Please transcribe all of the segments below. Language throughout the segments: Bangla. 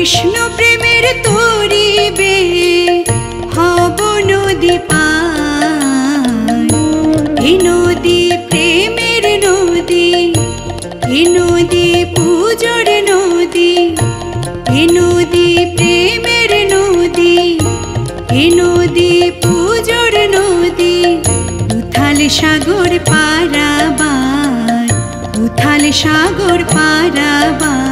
কৃষ্ণ প্রেমের তরিবে হব নদী পার। এ নদী প্রেমের নদী, এ নদী পূজোর নদী, এ নদী প্রেমের নদী, এ নদী পূজোর নদী। উথাল সাগর পারাবার, উথাল সাগর পারাবার।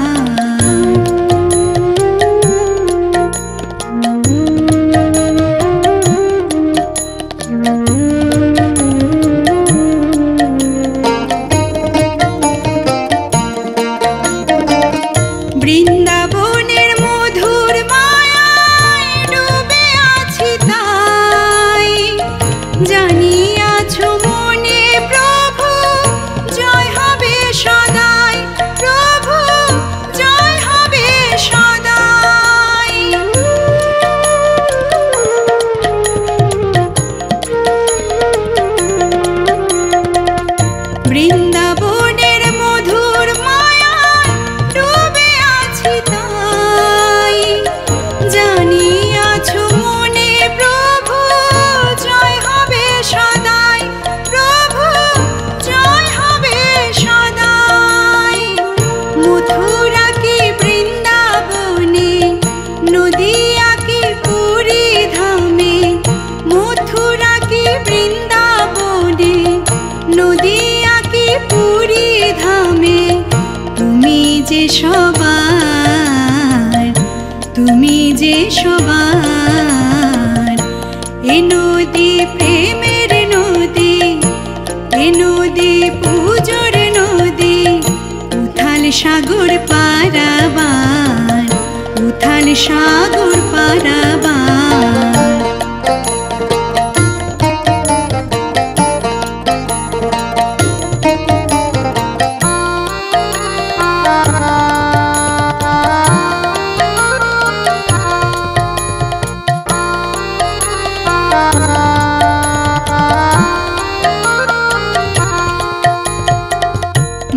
বৃন্দাবনের মধুর মায়ায় ডুবে আছি তাই, জানিয়াছো মনে প্রভু জয় হবে সদাই, প্রভু জয় হবে সদাই। বৃন্দাবনের মধুর মায়ায় ডুবে আছি তাই, জানিয়াছো মনে প্রভু জয় হবে সদাই, প্রভু জয় হবে সদাই। মথুরা কি বৃন্দাবনে, নদিয়া কি পুরী ধামে, মথুরা কি বৃন্দাবনে, নদিয়া কি পুরী ধামে। তুমি যে সবার, তুমি যে সবার। এ নদী প্রেমের নদী, এ নদী পূজোর নদী। উথাল সাগর পারাবার, উথাল সাগর পারাবার।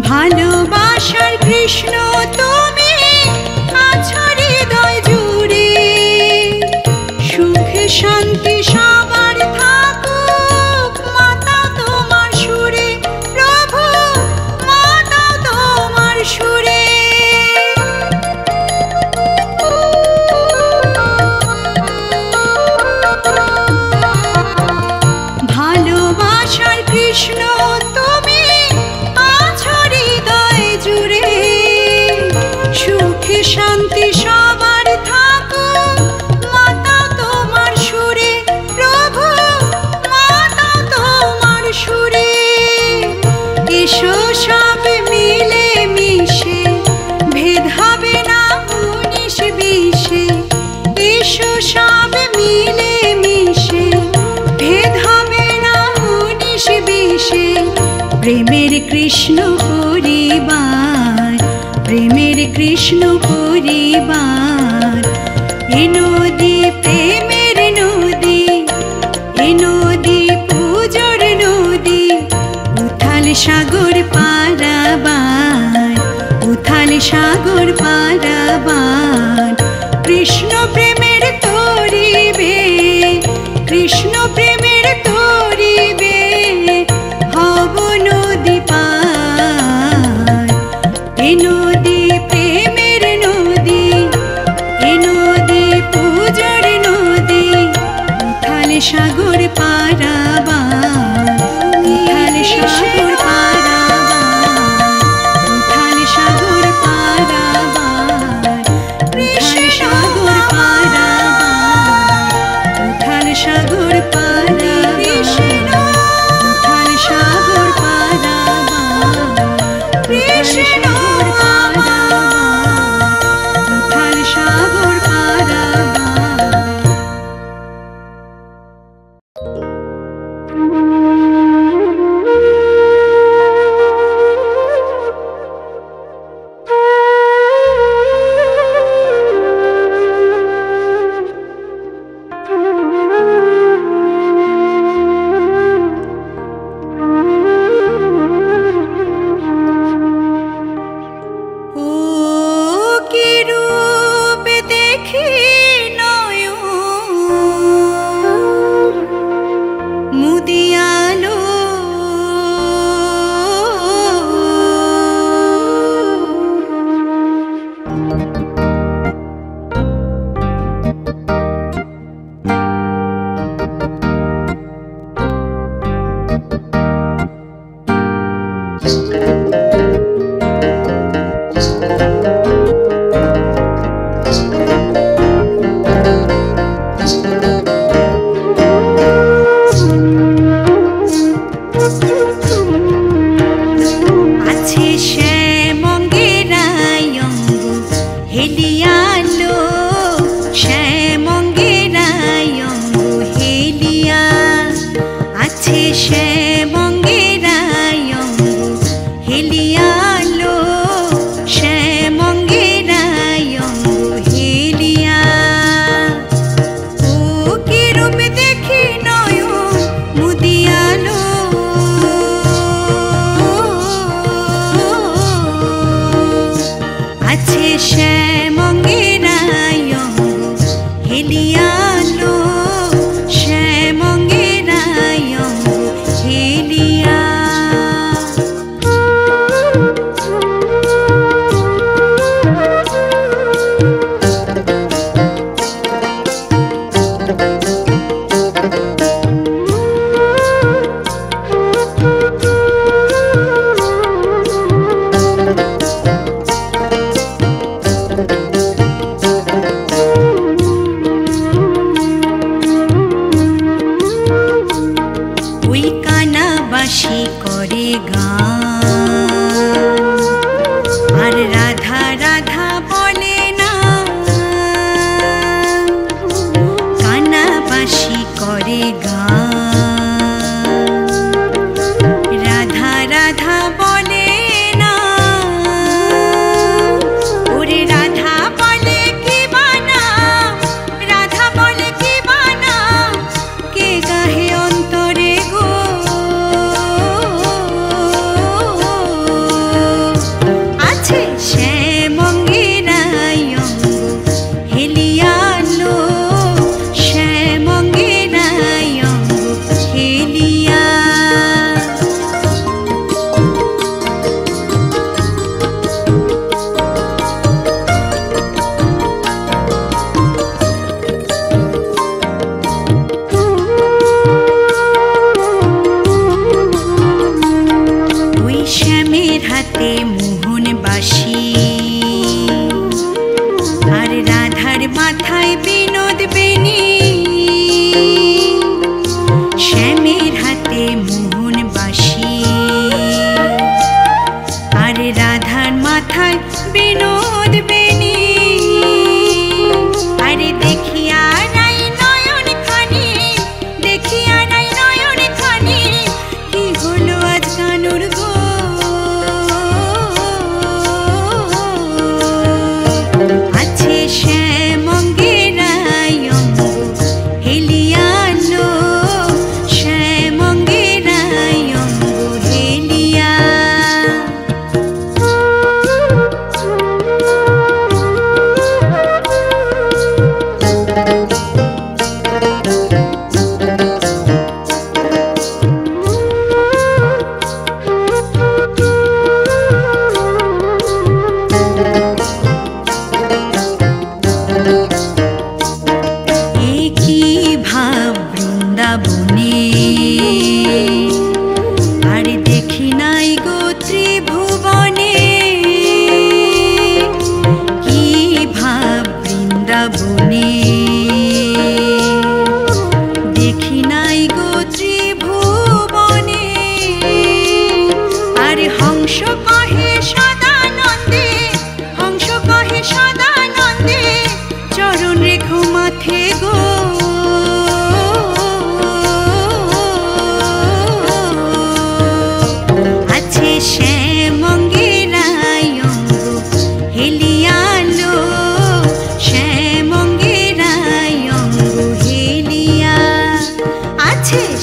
ভালোবাসার কৃষ্ণ তুমি আছো হৃদয় জুড়ে, সুখ শান্তি সবার থাকুক মাতা তোমার সুরে, প্রভু মাতা তোমার সুরে। ভালোবাসার কৃষ্ণ তুমি আছো হৃদয় জুড়ে, সুখ শান্তি সবার থাকুক মাতা তোমার সুরে, প্রভু মাতা তোমার সুরে। এসো সব মিলে মিশে, ভেদ হবে না 19-20। এসো সব মিলে মিশে, ভেদ হবে না 19-20। প্রেমের কৃষ্ণ পরিবার, প্রেমের কৃষ্ণ পরিবার। এ নদী প্রেমের নদী, এ নদী পূজোর নদী। উথাল সাগর পারাবার, উথাল সাগর পারাবার। কৃষ্ণ প্রেমের তরিবে, কৃষ্ণ প্রেমের তরিবে হব নদী পার। এ নদী প্রেমের নদী, এ নদী পূজোর নদী। উথাল সাগর পারাবার, উথাল সাগর পারাবার, উথাল সাগর পারাবার, উথাল সাগর পারাবার, উথাল সাগর পারাবার।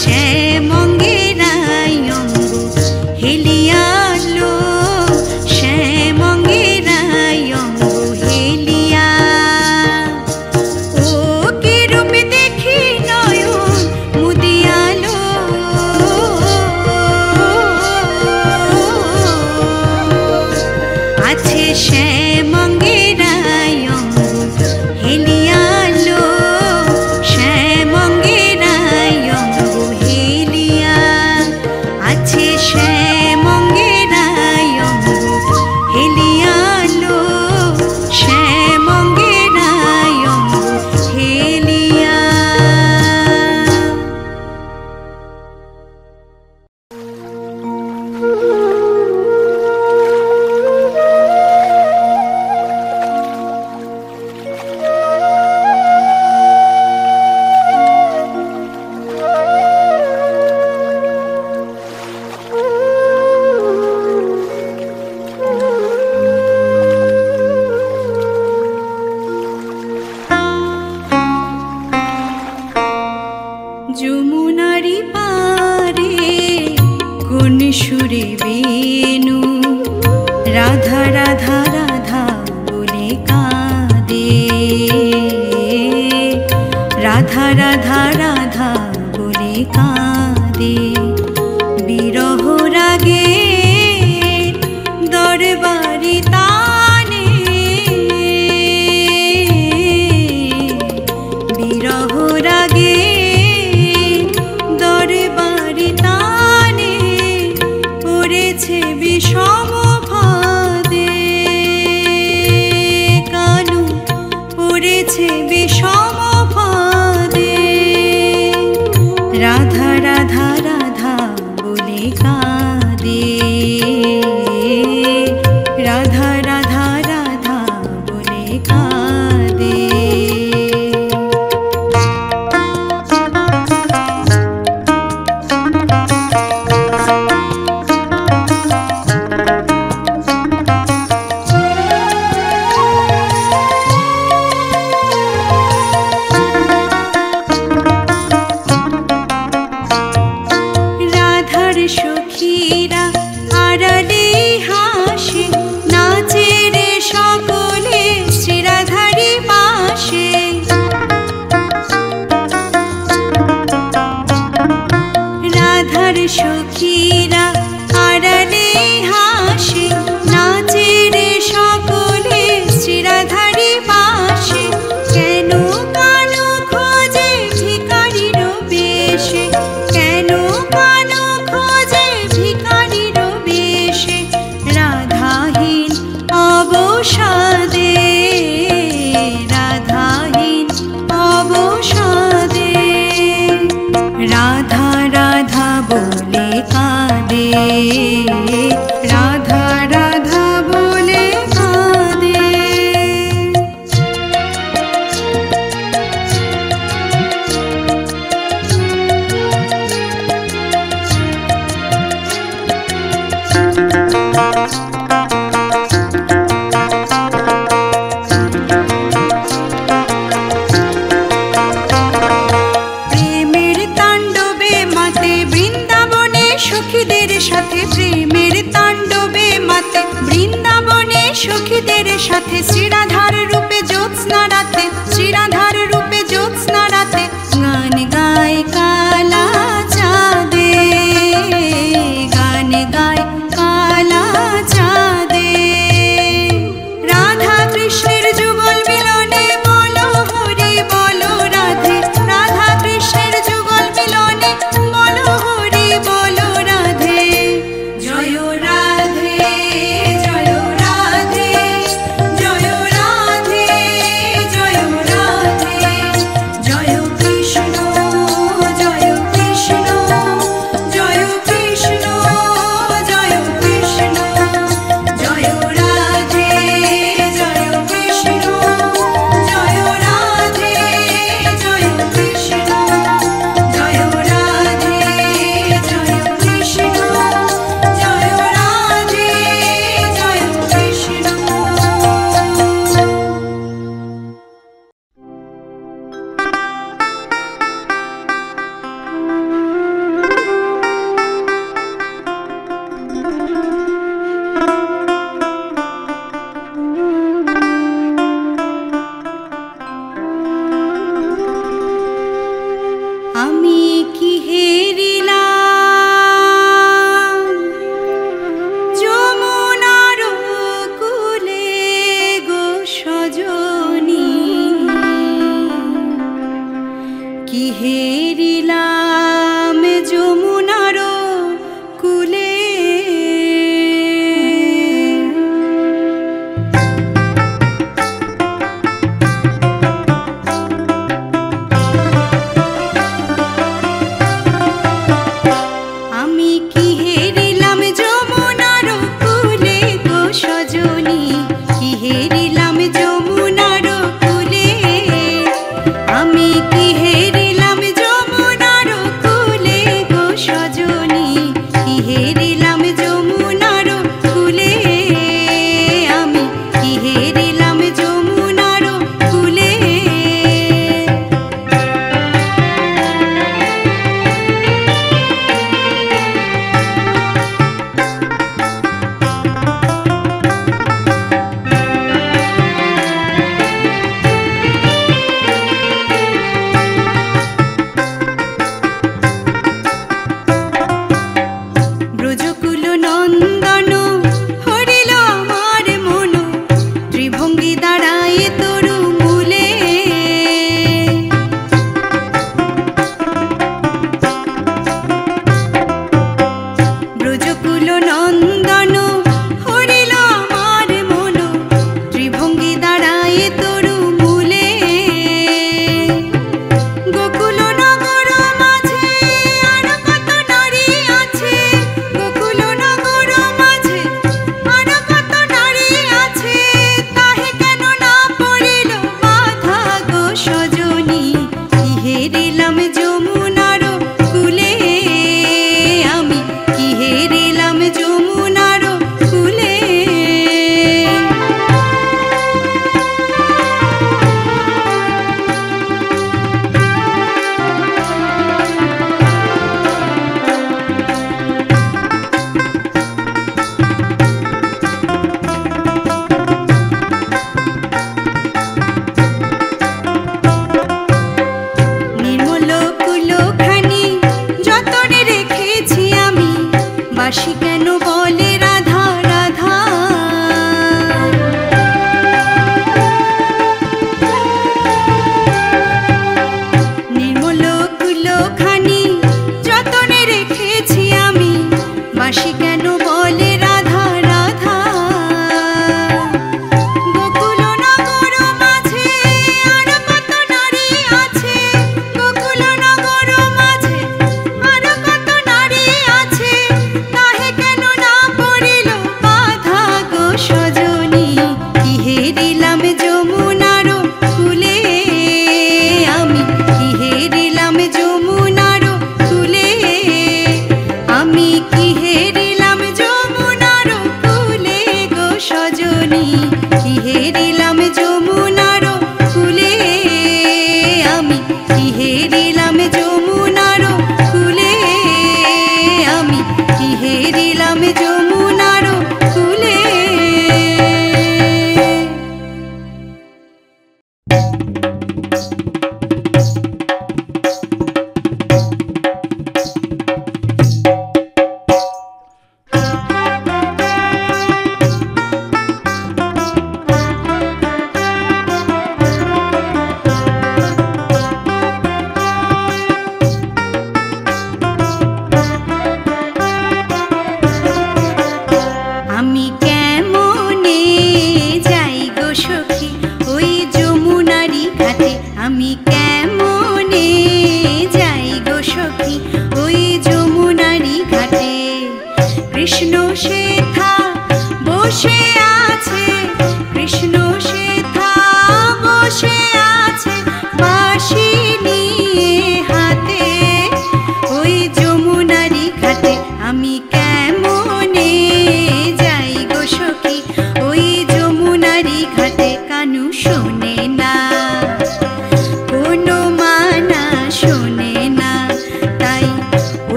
শ্যামঙ্গেরায় অঙ্গ হেলিয়ালো রাধা রাধা রাধা বলে কাঁদে, রাধা রাধা রাধা বলে কাঁদে। বিরহ রাগে দরবারি তানে, বিরহ রাগে দরবারি তানে পড়েছে বিষম ফাঁদে, কানু পড়েছে বিষম ফাঁদে। রাধা রাধা রাধা বলে কাঁদে, রাধা রাধা রাধা বলে কাঁদে। সখীরা আড়ালে হাসে, নাচে রে সকলে শ্রীরাধারি পাশে। রাধার সখীরা আড়ালে হাসে, নাচে রে সকলে শ্রীরাধারি পাশে। কেন কানু খোঁজে ভিখারির বেশে, কেন কানু খোঁজে ভিখারির বেশে। রাধাহীন অবসাদে, রাধাহীন অবসাদে। রাধা রাধা বলে কাঁদে, রাধা রাধা বলে কাঁদে। প্রেমের তাণ্ডবে মাতে বৃন্দাবনে সখীদের সাথে, প্রেমের তাণ্ডবে মাতে বৃন্দাবনে সখীদের সাথে। শ্রীরাধার রূপে জ্যোৎস্না রাতে, শ্রীরাধার রূপে জ্যোৎস্না রাতে গান গায় কালা চাঁদে, গান গায় কালা চাঁদে। রাধা কৃষ্ণের যুগল মিলনে বলো হরি বলো রাধে, রাধা কৃষ্ণের যুগল মিলনে বলো হরি বলো রাধে। জয় রাধে জয় রাধে জয় রাধে।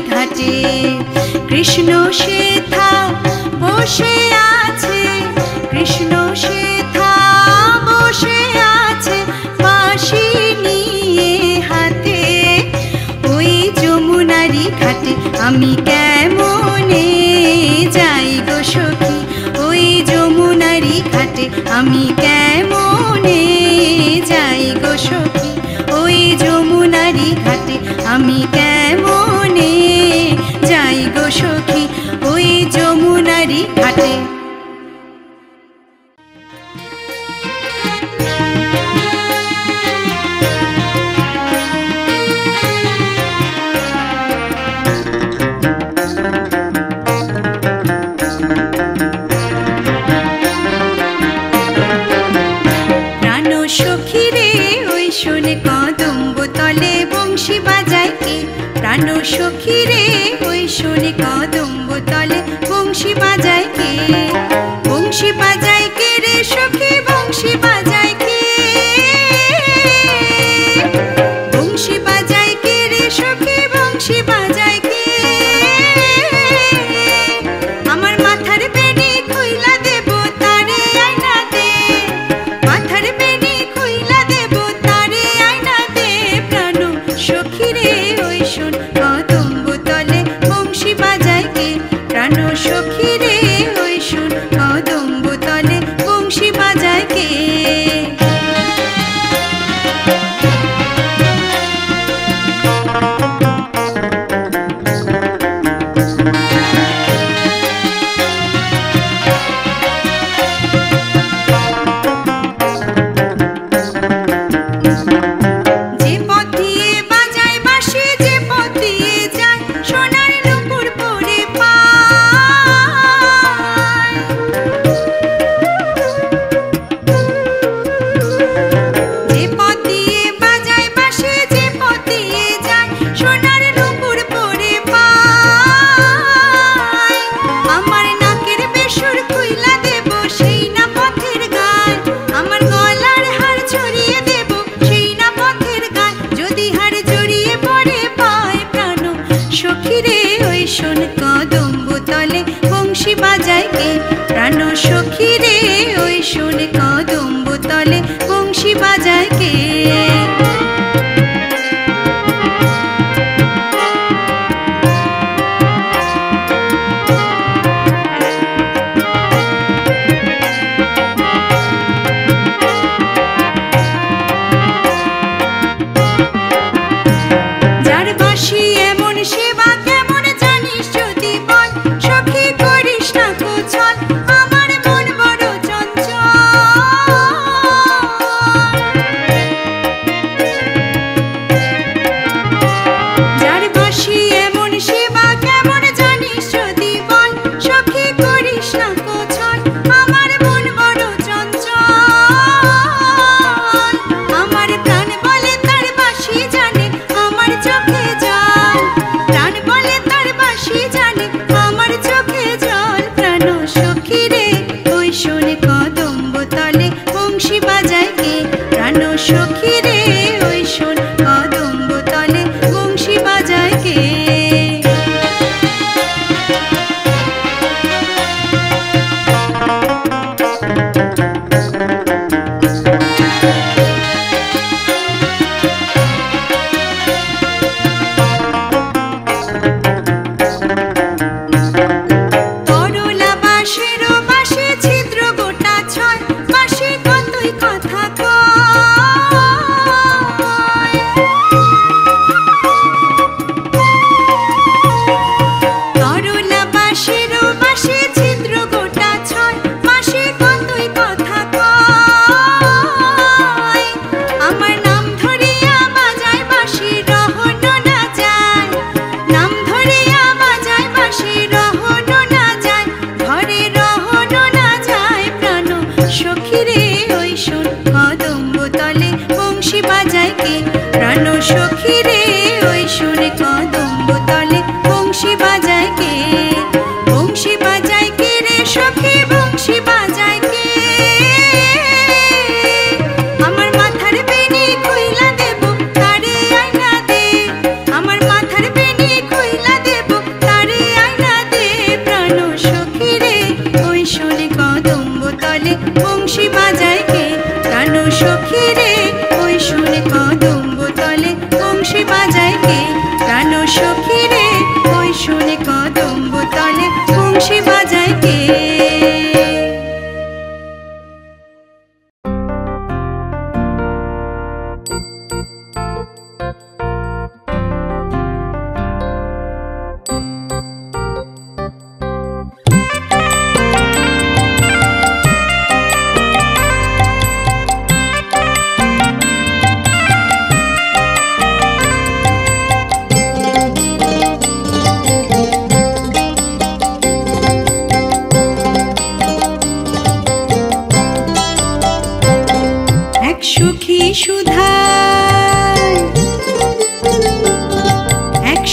ঘাটে। কৃষ্ণ সেথা বসে আছে, কৃষ্ণ সেথা বসে আছে বাঁশি নিয়ে হাতে। ওই যমুনারি ঘাটে আমি কেমনে যাই গো সখী, ওই যমুনারি ঘাটে আমি কেমনে যাই গো সখী, ওই যমুনারি ঘাটে আমি কেমনে যাই গো সখী, ওই যমুনারি ঘাটে। প্রাণ সখী রে ওই শোনে কদম্ব তলে বংশী বাজায় কে, প্রাণ সখী রে ওই শোনে কদম্ব তলে বংশী বাজায় কে, বংশী বাজায় কে রে সখী বংশী বাজায় কে, বংশী বাজায় কে রে সখী বংশী বাজায় কে। আমার মাথার বেনি খুইলা দেব তারে আয়না দে, মাথার বেনি খুইলা দেব তারে আয়না দে। প্রাণ সখী রে ওই শোন কদম্ব তলে বংশী বাজায় কে,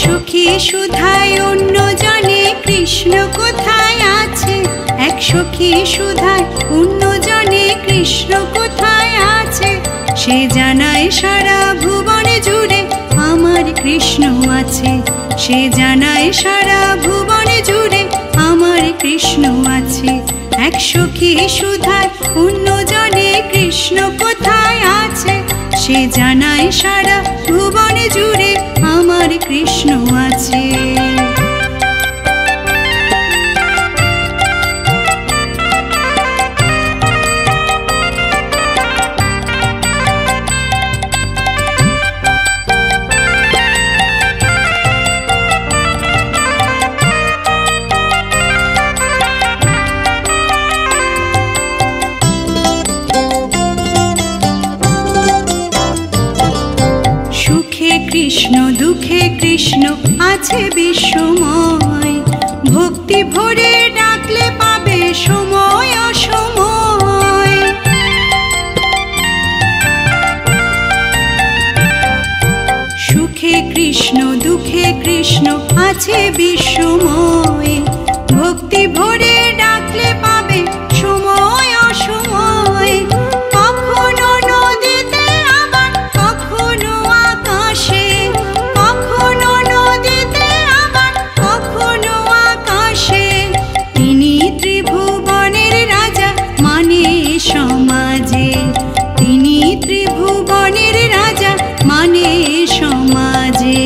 সখী সুধায় অন্য জনে কৃষ্ণ কোথায় আছে, এক সখী সুধায় অন্য জনে কৃষ্ণ কোথায় আছে, সে জানায় সারা ভুবন জুড়ে আমার কৃষ্ণ আছে, সে জানায় সারা ভুবন জুড়ে আমার কৃষ্ণ আছে। এক সখী সুধায় অন্য জনে কৃষ্ণ কোথায় আছে, সে জানায় সারা ভুবন জুড়ে আমার কৃষ্ণ আছে। কৃষ্ণ দুঃখে কৃষ্ণ আছে বিশ্বময়, ভক্তি ভরে ডাকলে পাবে সময় অসময়। সুখে কৃষ্ণ দুঃখে কৃষ্ণ আছে বিশ্বময়, ভক্তি ভরে ডাকলে পাবে সময় অসময়। কখনো নদীতে আবার কখনো আকাশে, কখনো নদীতে আবার কখনো আকাশে, তিনি ত্রিভুবনের রাজা মানে সমাজে, তিনি ত্রিভুবনের রাজা মানে সমাজে।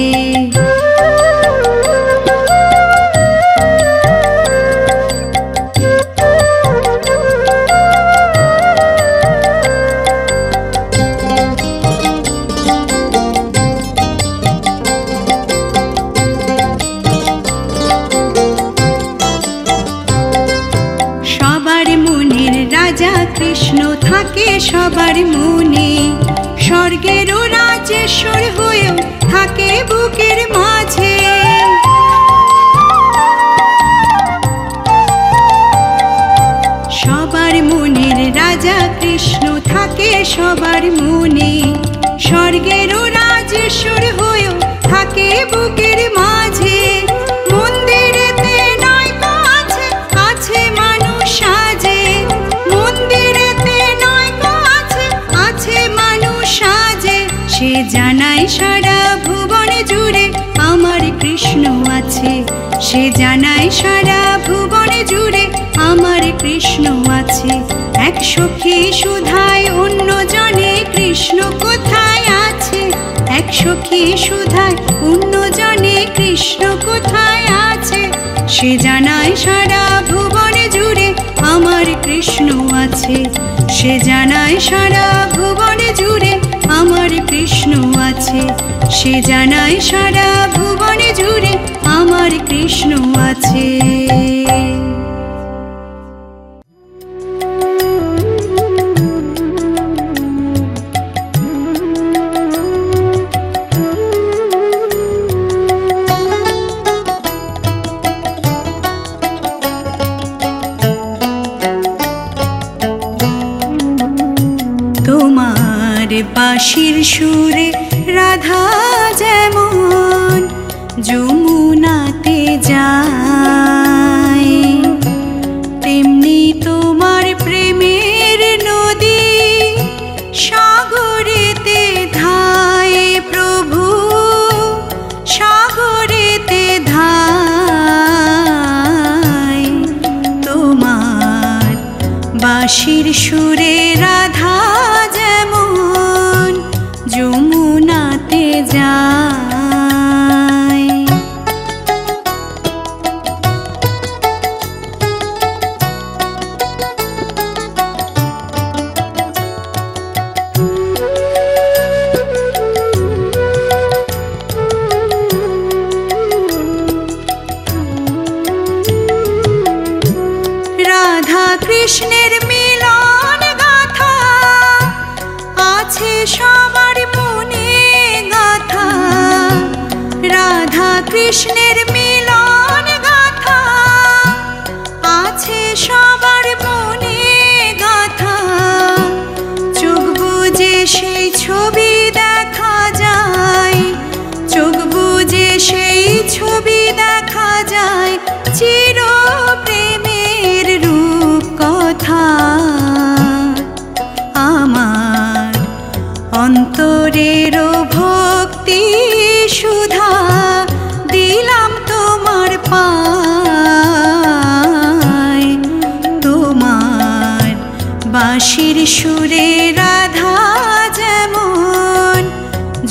কৃষ্ণ থাকে সবার মনে, স্বর্গেরও রাজেশ্বর হয়েও থাকে বুকের মাঝে। সবার মনের রাজা কৃষ্ণ থাকে সবার মনে, স্বর্গেরও রাজেশ্বর হয়েও থাকে বুকের মাঝে। মন্দিরেতে নয়তো আছে আছে মানুষ সাজে, মন্দিরেতে নয়তো আছে আছে মানুষ সাজে, সে জানায় সারা ভুবন জুড়ে আমার কৃষ্ণ আছে, সে জানায় সারা ভুবন জুড়ে আমার কৃষ্ণ আছে। এক সখী সুধায় অন্য জনে কৃষ্ণ কোথায় আছে, এক সখী সুধায় অন্য জনে কৃষ্ণ কোথায় আছে, সে জানায় সারা ভুবন জুড়ে আমার কৃষ্ণ আছে, সে জানায় সারা ভুবন জুড়ে আমার কৃষ্ণ আছে, সে জানায় সারা ভুবন জুড়ে আমার কৃষ্ণ আছে। বাঁশির সুরে রাধা যেমন যমুনাতে যায়, তেমনি তোমার প্রেমের নদী সাগরেতে ধায় প্রভু, সাগরেতে ধায়। তোমার বাঁশির সুরে রাধা যেমন যমুনাতে যায়। রাধা কৃষ্ণের মিলন গাথা আছে সবার মনে গাথা, রাধা কৃষ্ণের মিলন গাথা আছে সবার মনে গাথা। চোখ বুজে সেই ছবি দেখা যায়, চোখ বুজে সেই ছবি দেখা যায় চির প্রেমের রূপ কথা। আমার অন্তরের ভক্তি সুধা দিলাম তোমার পায়। তোমার বাঁশির সুরে রাধা যেমন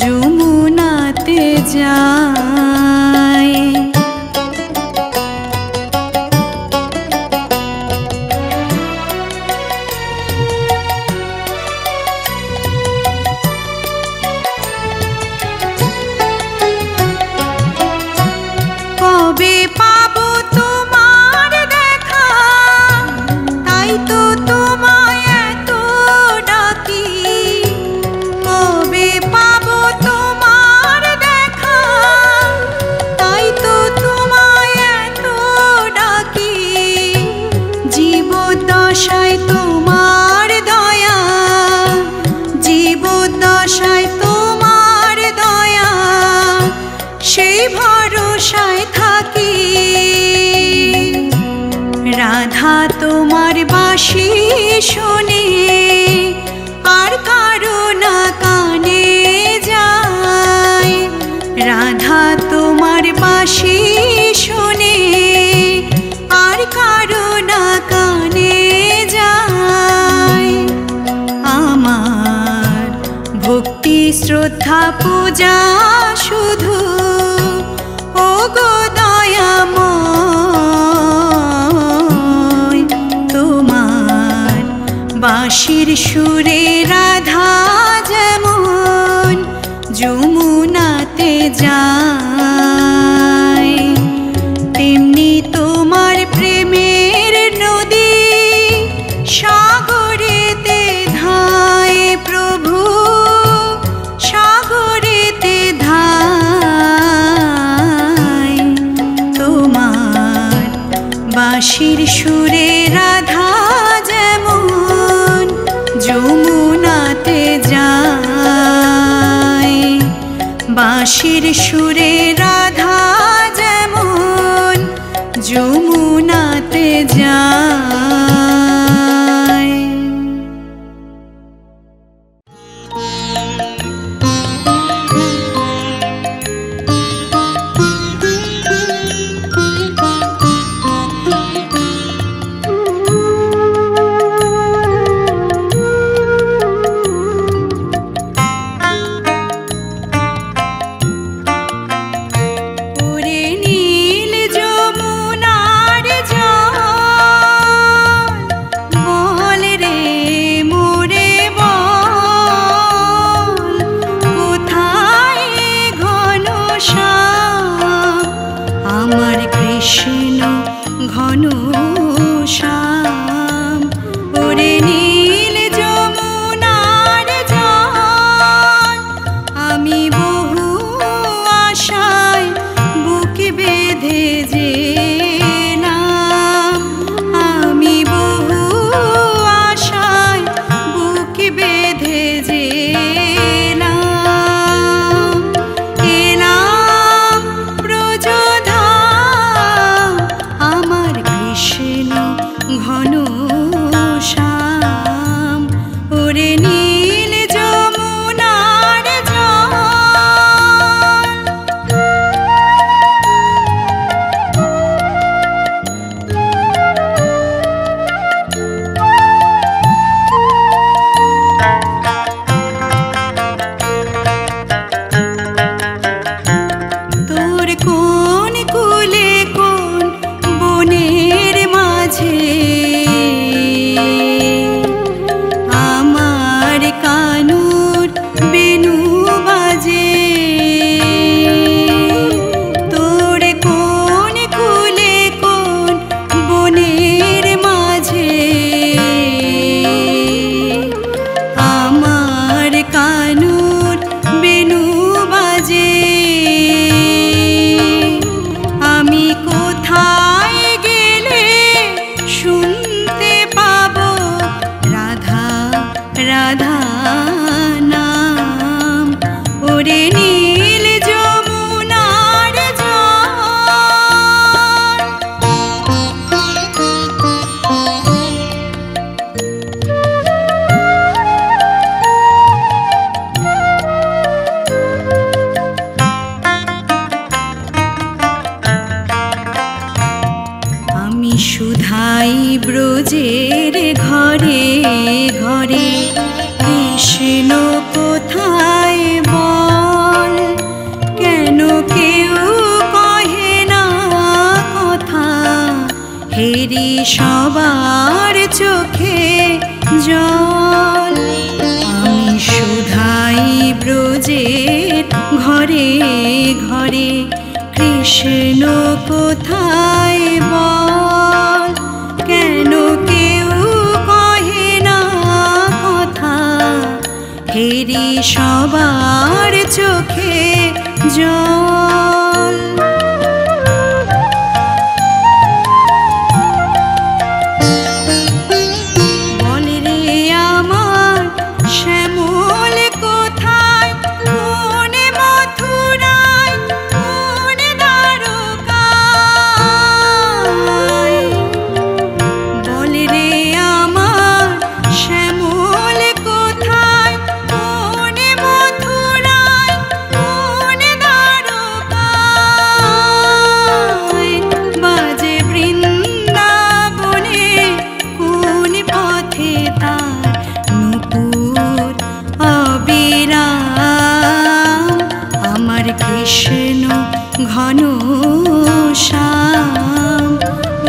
যমুনাতে যায়। কবে পাবো তোমার দেখা, তাই তো তোমায় এত ডাকি। কবে পাবো তোমার দেখা, তাই তো তোমায় এত ডাকি। জীবদ্দশায় তোমার দয়া, জীবদ্দশায় তোমার দয়া, সেই ভরসায় থাকি। রাধা তোমার বাঁশি শুনে আর কারো না কানে যায়। রাধা তোমার বাঁশি শুনে আর কারো না কানে যায়। আমার ভক্তি শ্রদ্ধা পূজা শুধু ওগো দয়াময়। তোমার বাঁশির সুরে রাধা যেমন যমুনাতে যায়, তেমনি তোমার প্রেমের নদী সাগরেতে ধায় প্রভু, সাগরেতে ধায়। তোমার বাঁশির সুরে রাধা যেমন যমুনাতে যায়। বাঁশির সুরে রাধা যেমন যমুনাতে যায়। ব্রজের ঘরে ঘরে কৃষ্ণ কোথায় বল, কেন কেউ কহে না কথা, হেরি সবার চোখে জল। আমি শুধাই ব্রজের ঘরে ঘরে কৃষ্ণ কোথায় বল, কেন কেউ কহে না কথা, হেরি সবার চোখে জল। কৃষ্ণ ঘন শ্যাম,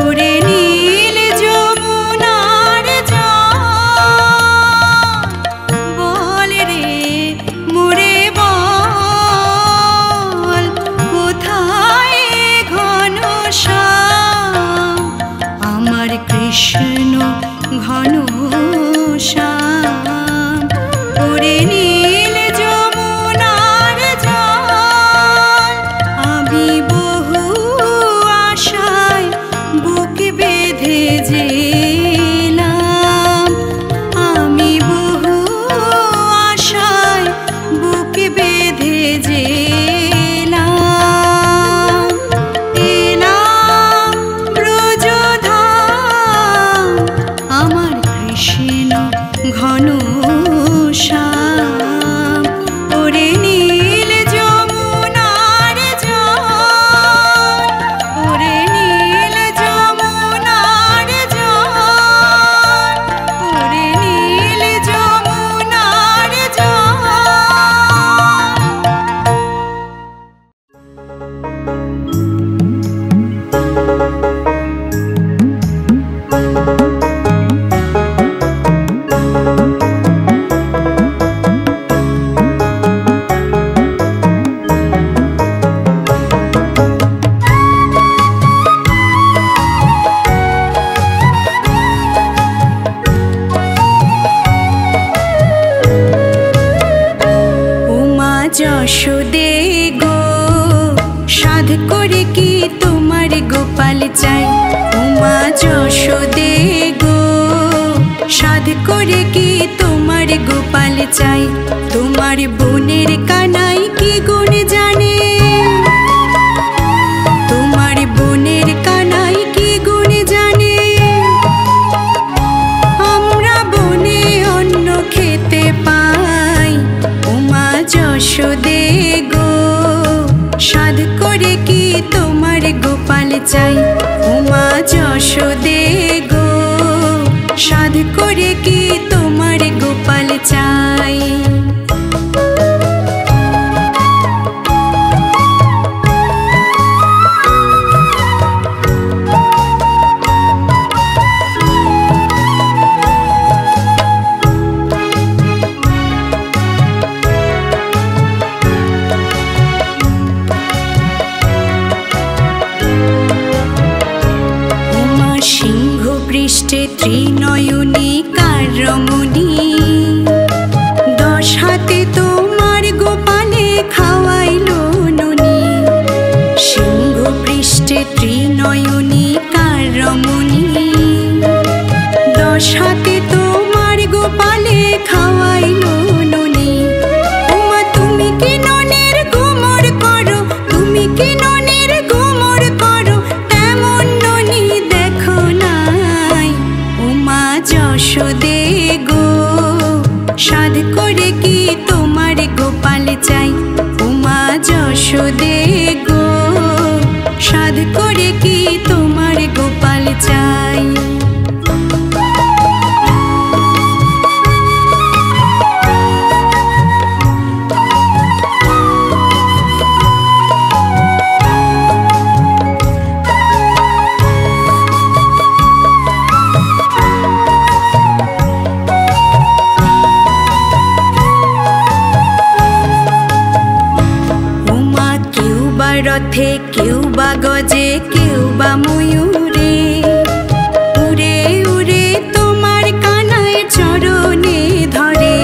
ওরে নীল যমুনার জল, বল রে মোরে বল, কোথায় ঘন শ্যাম, আমার কৃষ্ণ ঘন শ্যাম, ওরে নীল যমুনার জল। আমি বহু আশায় বুক বেঁধে যেলাম, আমি বহু আশায় বুক বেঁধে যেলাম, এলাম ব্রজধাম, আমার কৃষ্ণ ঘন শ্যাম, ওরে নীল যমুনার জল, ওরে নীল যমুনার জল, ওরে নীল যমুনার জল। যশোদে গো, সাধ করে কি তোমার গোপাল চাই, উমা যশোদে গো, সাধ করে কি তোমার গোপাল চাই, তোমার বোনের কানাই কি গুণ জানে, তোমার বোনের কানাই কি গুণ জানে, আমরা বনে অন্ন খেতে পাই, উমা যশোদে গো, সাধ করে কি তোমার গোপাল চাই, উমা যশোদে গো, সাধ করে কি তোমার গোপাল চাই। পৃষ্ঠে ত্রিনয়নী কার রমণী, 10 হাতে তোমার গোপালে খাওয়াইলো ননি, সিংহ পৃষ্ঠে ত্রিনয়নী কার রমণী, 10 হাতে তোমার গোপালে খাওয়াইলো ননি, ওমা তুমি কি ননের গোমর করো, তুমি কি ননের গোমর করো, তেমন ননি দেখো নাই, উমা যশোদে গো, সাধ করে কি তোমার গোপাল চাই, উমা যশোদে গো, সাধ করে কি তোমার রথে কেউ বা গজে কেউ বা ময়ূরে উড়ে উড়ে তোমার কানায় চরণে ধরে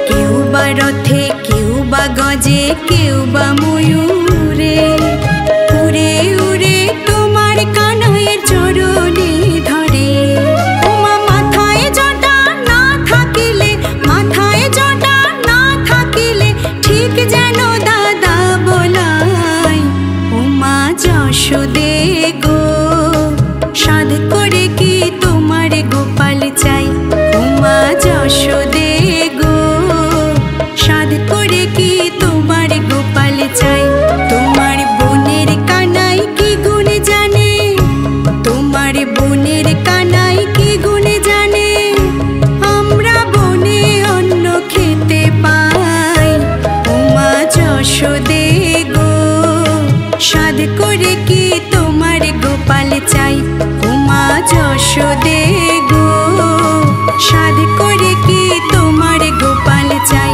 কেউ বা রথে কেউ বা গজে কেউ বা ময়ূরে উড়ে উড়ে তোমার কানায় চরণে ধরে ওমা মাথায় জটা না থাকিলে মাথায় জটা না থাকিলে ঠিক যেন দাদা বলাই ওমা যশোদে গো সাধ করে কি তোমার গোপাল চাই ওমা যশোদে গো সাধ করে কি তোমার গোপাল চাই তোমার বোনের কানাই কি গুণ জানে তোমার বোনের কানাই কি গুণ জানে আমরা বনে অন্ন খেতে পাই ওমা যশোদে গো সাধ করে কি তোমার গোপাল চাই ওমা যশোদে গো সাধ করে কি তোমার গোপাল চাই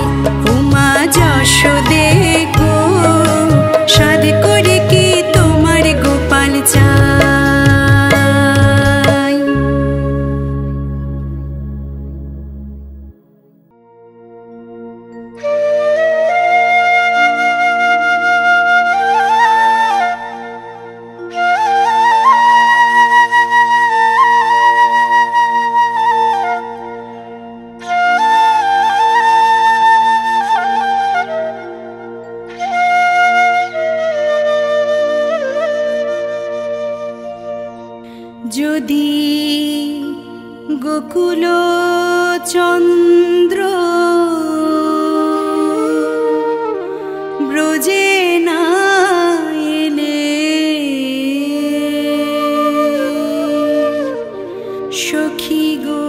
ওমা যশোদে গো সাধ করে কি তোমার গোপাল চাই। যদি গোকুল চন্দ্র ব্রজে না এলে সখী গো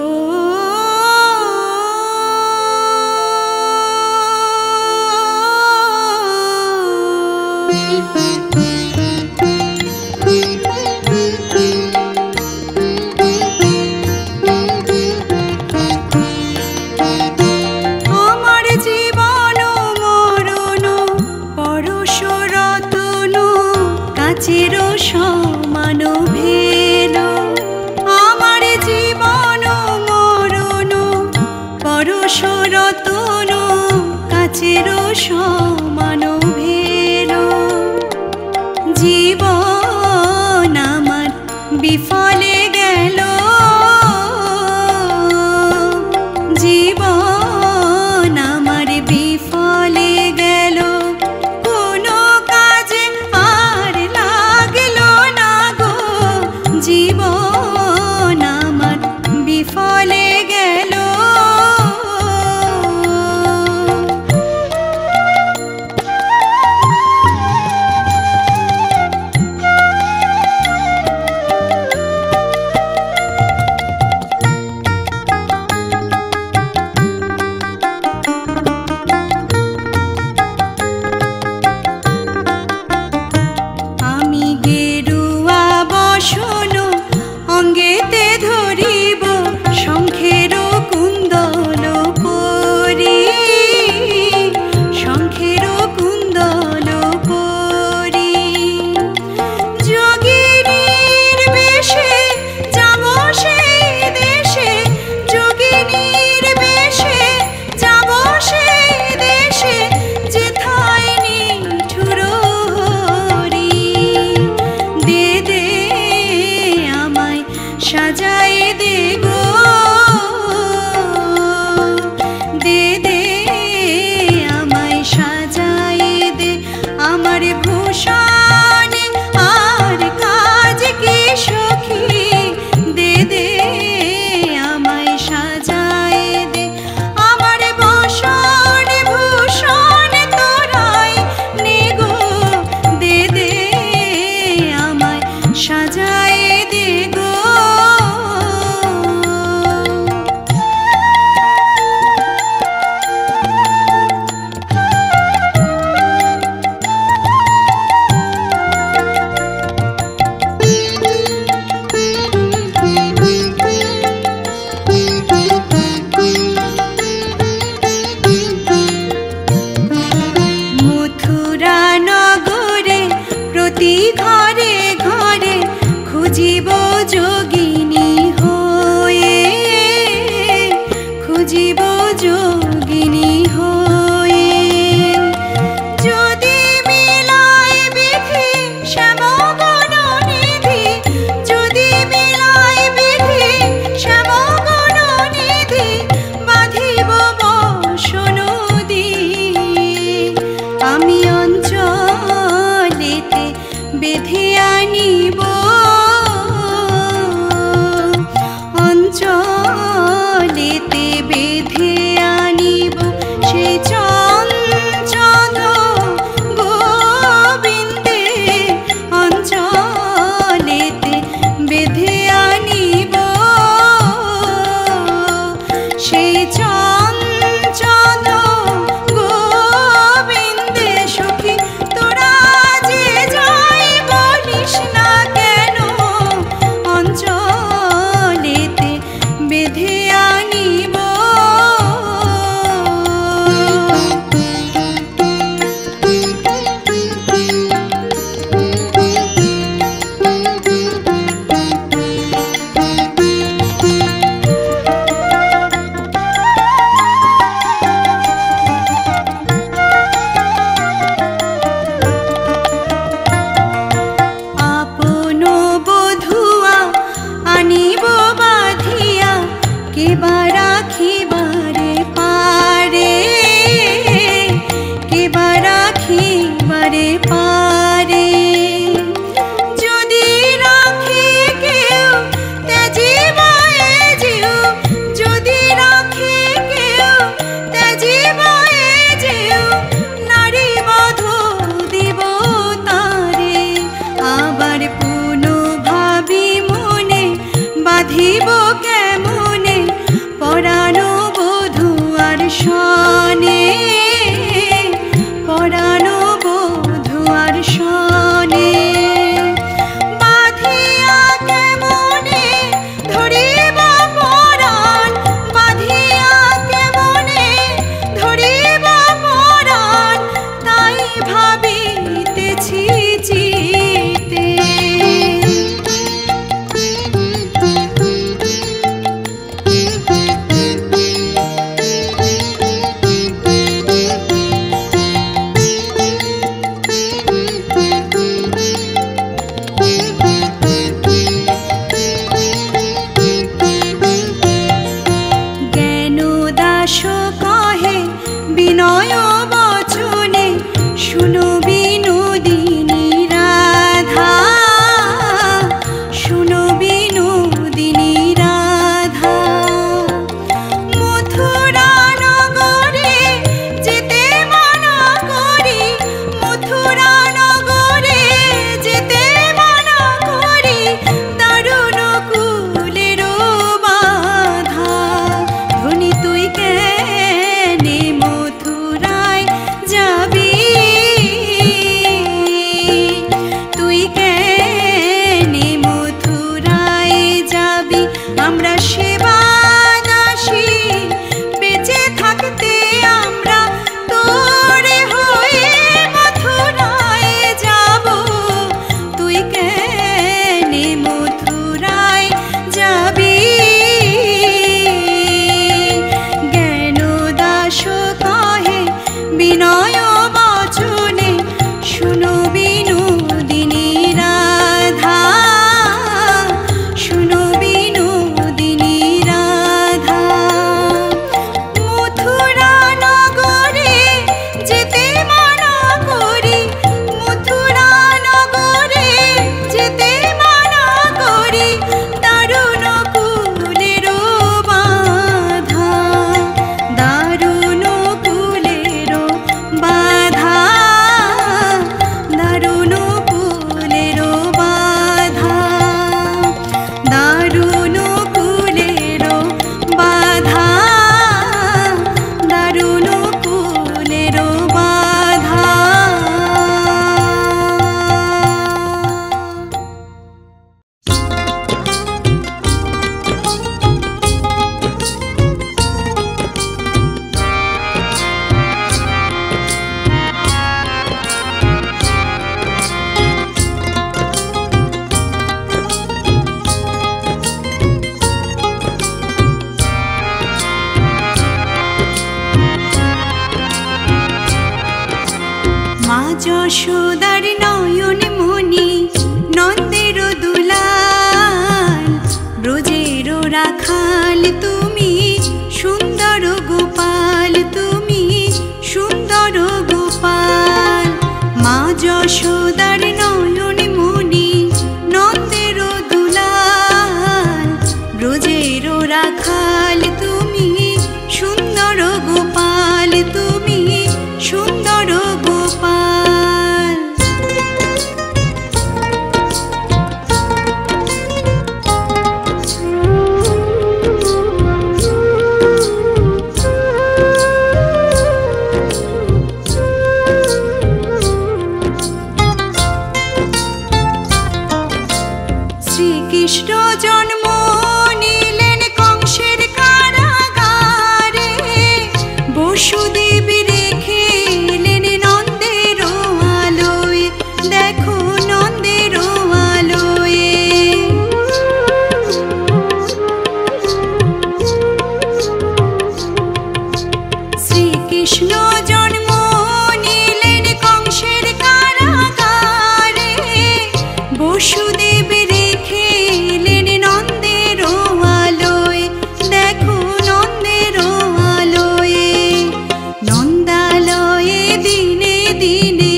সমান ভেল আমার জীবন মরণ পরশ রতন কাচের সমান ভেল জীবন আমার বিফলে গেল জীবন আমার বিফলে গেল কোনো কাজে আর লাগলো না গো জীবন আমার বিফলে গেল ঘরে ঘরে খুঁজিব যোগিনী হয়ে, খুঁজিব যোগিনী হয়ে। যদি মিলায় বিধি শ্যামগুণ নিধি, যদি মিলায় বিধি শ্যামগুণ নিধি, বাঁধিব বসন দিয়ে। আমি অঞ্চলেতে বেঁধে আনিব, অঞ্চলেতে বেঁধে আনিব সেই চঞ্চল গোবিন্দে, অঞ্চলেতে বেঁধে আনিব সেই চঞ্চল গোবিন্দে। সখী তোরা যে যাই বলিস না কেন, যশোদার নয়ন মণি নন্দের দুলাল, ব্রজের রাখাল তুমি সুন্দর গোপাল, তুমি সুন্দর গোপাল। মা যশোদার নয়ন মণি নন্দের দুলাল, ব্রজের রাখাল তুমি সুন্দর গোপাল, তুমি সুন্দর গোপাল। শ্রীকৃষ্ণ জন্ম নিলেন কংসের কারাগারে, বসুদেব রেখে এলেন নন্দের আলোয়, দেখো নন্দের আলোয়। শ্রীকৃষ্ণ জন্ম নিলেন কংসের কারাগারে, বসুদেব রেখে এলেন নন্দের আলোয়, দেখো নন্দের আলোয়। নন্দালয়ে দিনে দিনে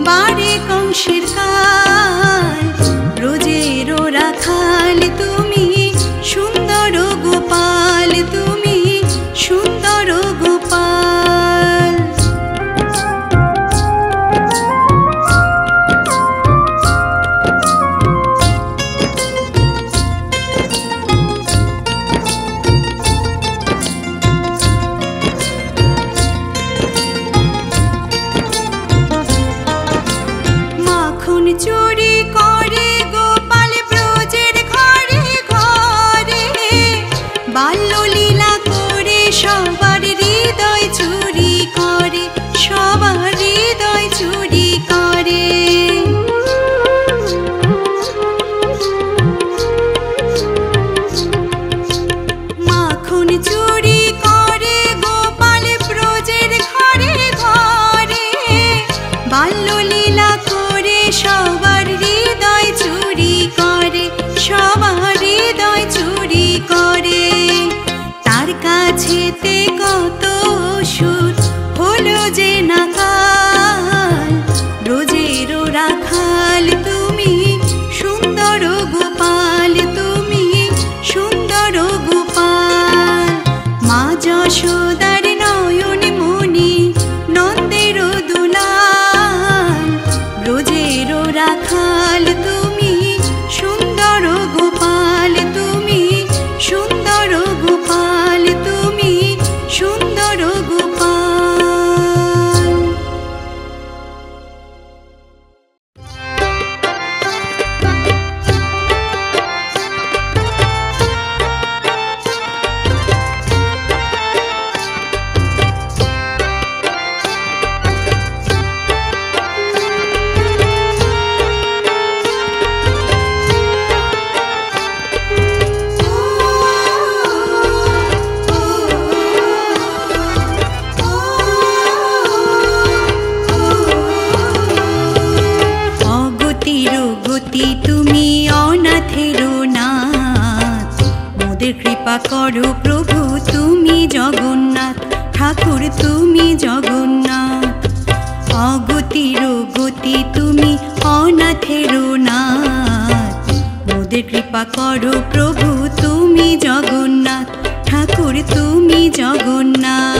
বাড়ে কংসের কাল, ব্রজের রাখাল তুমি সুন্দর গোপাল, তুমি সুন্দর গোপাল। মাখন চুরি করে গোপাল ব্রজের ঘরে ঘরে, বাল্যলীলা করে সবার হৃদয় চুরি করে, সবার হৃদয় চুরি করে। মাখন চুরি করে গোপাল ব্রজের ঘরে ঘরে, বাল্যলীলা করে সবার হৃদয় চুরি করে, সবার হৃদয় চুরি করে। তার কাছেতে কত অসুর হলো যে নাকাল, ব্রজের রাখাল তুমি সুন্দর গোপাল, তুমি সুন্দর গোপাল। মা যশোদার নয়ন মণি নন্দের দুলাল, ব্রজের রাখাল তুমি সুন্দর গোপাল, তুমি সুন্দর গোপাল, তুমি সুন্দর গোপাল। অগতির গতি তুমি অনাথের নাথ, মোদের কৃপা করো প্রভু তুমি জগন্নাথ, ঠাকুর তুমি জগন্নাথ। অগতির গতি তুমি অনাথের নাথ, মোদের কৃপা করো প্রভু তুমি জগন্নাথ, ঠাকুর তুমি জগন্নাথ।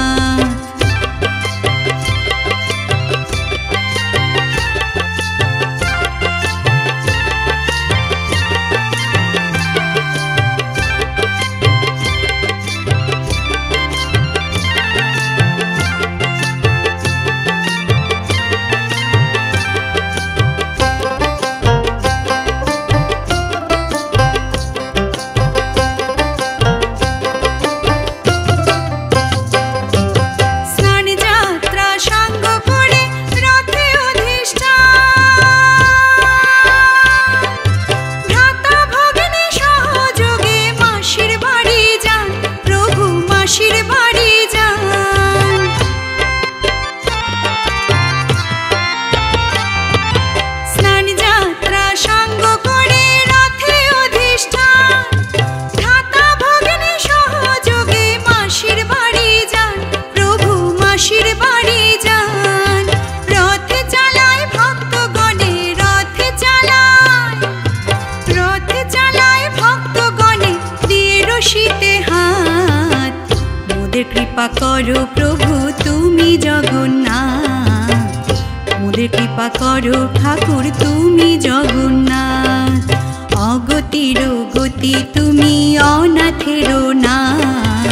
কৃপা করো প্রভু তুমি জগন্নাথ, মোদের কৃপা করো ঠাকুর তুমি জগন্নাথ। অগতির গতি তুমি অনাথের নাথ,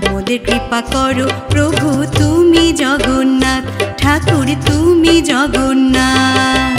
মোদের কৃপা করো প্রভু তুমি জগন্নাথ, ঠাকুর তুমি জগন্নাথ।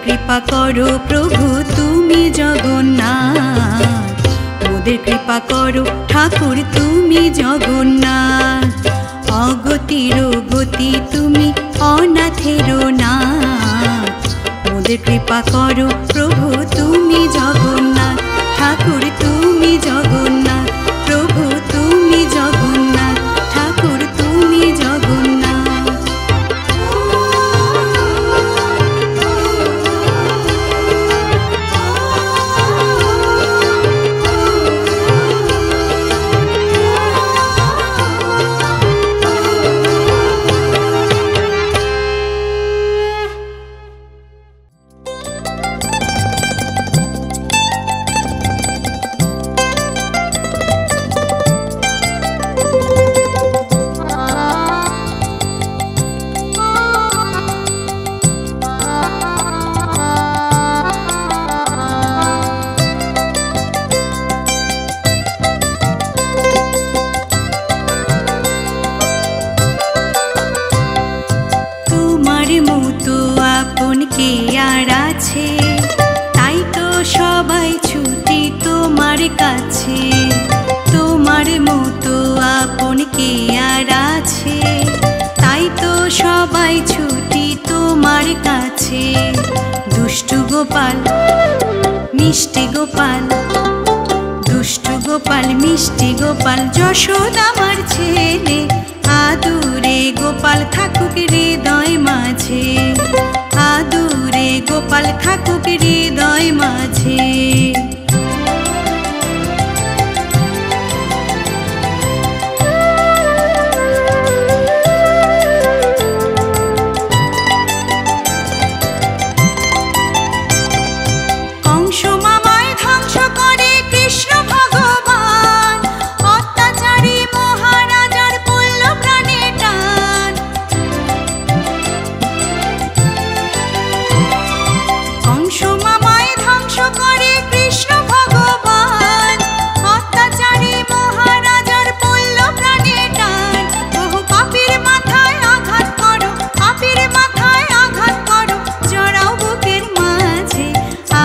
কৃপা করো প্রভু তুমি জগন্নাথ, মোদের কৃপা করো ঠাকুর তুমি জগন্নাথ। অগতির গতি তুমি অনাথের নাথ, মোদের কৃপা করো প্রভু তুমি জগন্নাথ, ঠাকুর তুমি জগন্নাথ, প্রভু তুমি জগন্নাথ, ঠাকুর তুমি জগন্নাথ। তাই তো সবাই ছুটি তোমার কাছে, তোমার মতো আপন কে আর আছে, তাই তো সবাই ছুটি তোমার কাছে। দুষ্টু গোপাল মিষ্টি গোপাল, দুষ্টু গোপাল মিষ্টি গোপাল, যশোদা আমার ছেলে, আদুরে গোপাল থাকুক হৃদয় মাঝে, আদুরে গোপাল থাকুক হৃদয় মাঝে। কংস মামায় ধ্বংস করে কৃষ্ণ ভগবান, অত্যাচারী মহারাজার পড়ল প্রাণে টান। কংস মামায় ধ্বংস করে কৃষ্ণ ভগবান, অত্যাচারী মহারাজার পড়ল প্রাণে টান। বহু পাপীর মাথায় আঘাত করো, পাপীর মাথায় আঘাত করো, জড়াও বুকের মাঝে,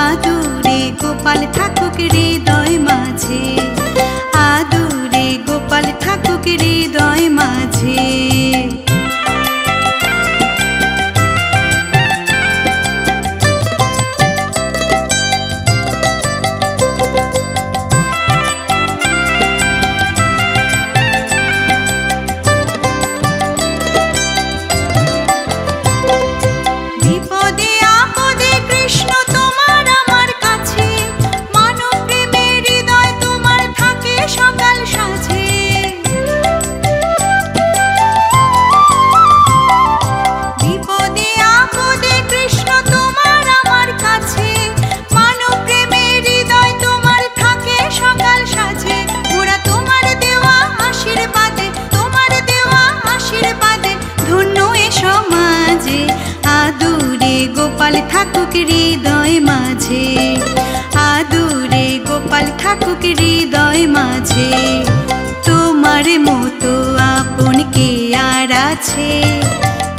আদুরে গোপাল থাকুক হৃদয় মাঝে, আদুরে গোপাল থাকুক হৃদয় মাঝে। বিপদে আপদে কৃষ্ণ তোমার আমার কাছে, মানব প্রেমের হৃদয় তোমার থাকে সকাল সাঁঝে। গোপাল থাকুক হৃদয় মাঝে, তোমার মতো আপন কে আর আছে,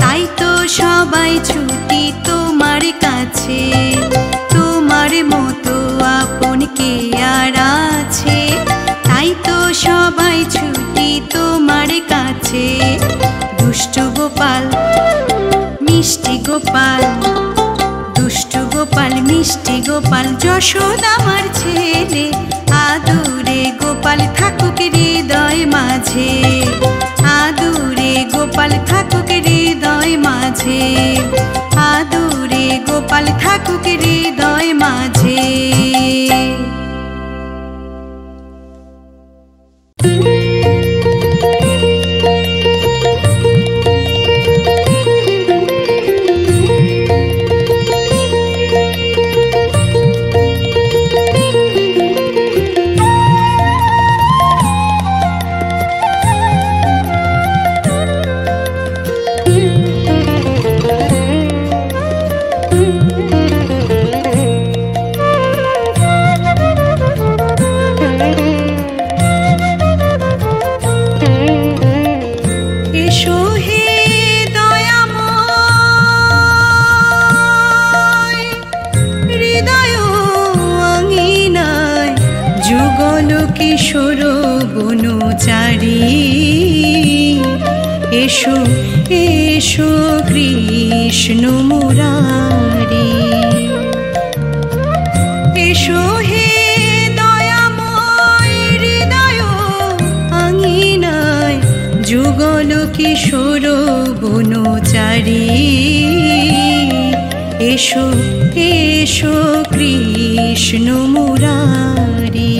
তাই তো সবাই ছুটি তোমার কাছে। তোমার মতো আপন কে আর আছে, তাই তো সবাই ছুটি তোমার কাছে। দুষ্টু গোপাল মিষ্টি গোপাল, দুষ্টু গোপাল মিষ্টি গোপাল, যশোদা আমার ছেলে, আদুরে গোপাল থাকুক হৃদয় মাঝে, আদুরে গোপাল থাকুক হৃদয় মাঝে, আদুরে গোপাল থাকুক হৃদয় মাঝে। কিশোর বনচারী, এসো এসো কৃষ্ণ মুরারি, এসো হে দয়াময় হৃদয় আঙিনায়, যুগল কিশোর বনচারী, এসো এসো কৃষ্ণ মুরারি।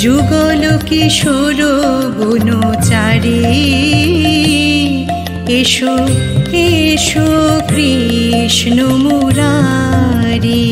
যুগল কিশোর বনচারী, এসো এসো কৃষ্ণ মুরারি।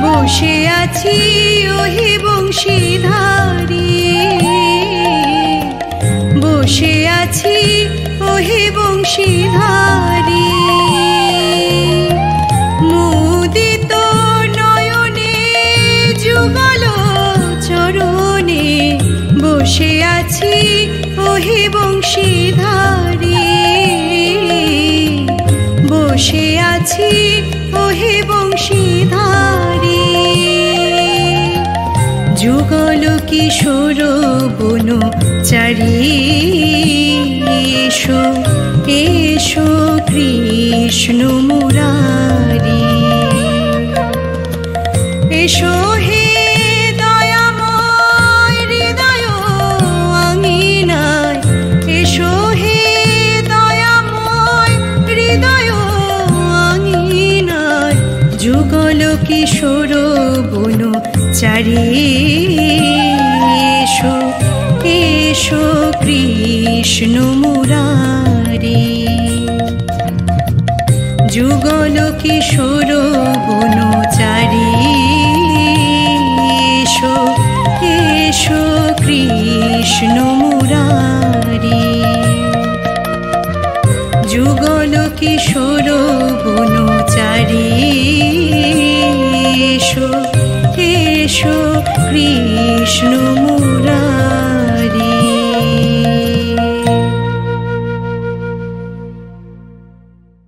বসে আছি ওহে বংশীধারী, বসে আছি ওহে বংশীধারী, মুদিত নয়নে যুগল চরণে, বসে আছি ওহে বংশীধারী, বসে আছি ওহে বংশীধারী। যুগল কিশোর বনচারী, এসো এসো কৃষ্ণ মুরারি, এসো হে দয়াময় কিশোর বনচারী এসো এসো কৃষ্ণ মুরারি। যুগল কিশোর বনচারী এসো এসো কৃষ্ণ মুরারি। যুগল কিশোর বনচারী এসো এসো কৃষ্ণ মুরারি।